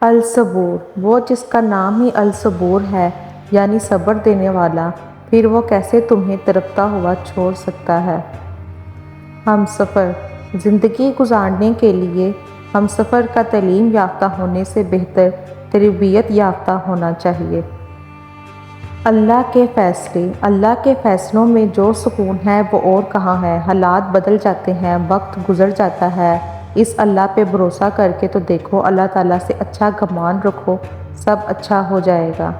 الصبور، وہ جس کا نام ہی الصبور ہے یعنی صبر دینے والا، پھر وہ کیسے تمہیں تڑپتا ہوا چھوڑ سکتا ہے۔ ہم سفر، زندگی گزارنے کے لیے ہم سفر کا تعلیم یافتہ ہونے سے بہتر تربیت یافتہ ہونا چاہیے۔ اللہ کے فیصلے، اللہ کے فیصلوں میں جو سکون ہے وہ اور کہاں ہے۔ حالات بدل جاتے ہیں، وقت گزر جاتا ہے، اس اللہ پہ بھروسہ کر کے تو دیکھو، اللہ تعالیٰ سے اچھا گمان رکھو، سب اچھا ہو جائے گا۔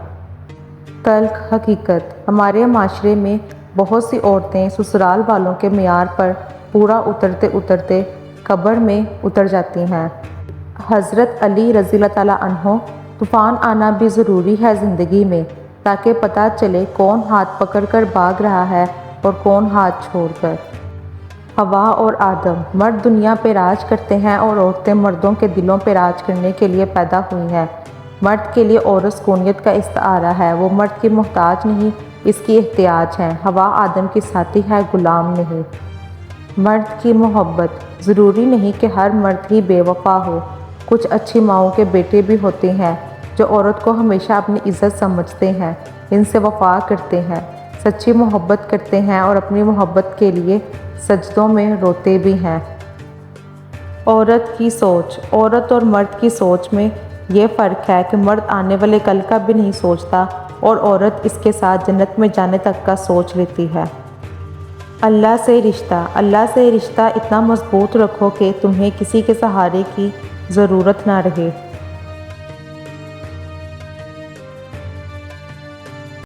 تلخ حقیقت، ہمارے معاشرے میں بہت سی عورتیں سسرال والوں کے معیار پر پورا اترتے اترتے قبر میں اتر جاتی ہیں۔ حضرت علی رضی اللہ تعالیٰ عنہ، طوفان آنا بھی ضروری ہے زندگی میں، تاکہ پتہ چلے کون ہاتھ پکڑ کر بھاگ رہا ہے اور کون ہاتھ چھوڑ کر۔ حوا اور آدم، مرد دنیا پہ راج کرتے ہیں اور عورتیں مردوں کے دلوں پہ راج کرنے کے لیے پیدا ہوئی ہیں۔ مرد کے لیے عورت سکونیت کا استعارہ ہے، وہ مرد کی محتاج نہیں، اس کی احتیاج ہے۔ حوا آدم کی ساتھی ہے، غلام نہیں۔ مرد کی محبت، ضروری نہیں کہ ہر مرد ہی بے وفا ہو، کچھ اچھی ماؤں کے بیٹے بھی ہوتے ہیں جو عورت کو ہمیشہ اپنی عزت سمجھتے ہیں، ان سے وفا کرتے ہیں، سچی محبت کرتے ہیں اور اپنی محبت کے لیے سجدوں میں روتے بھی ہیں۔ عورت کی سوچ، عورت اور مرد کی سوچ میں یہ فرق ہے کہ مرد آنے والے کل کا بھی نہیں سوچتا اور عورت اس کے ساتھ جنت میں جانے تک کا سوچ لیتی ہے۔ اللہ سے رشتہ، اللہ سے رشتہ اتنا مضبوط رکھو کہ تمہیں کسی کے سہارے کی ضرورت نہ رہے۔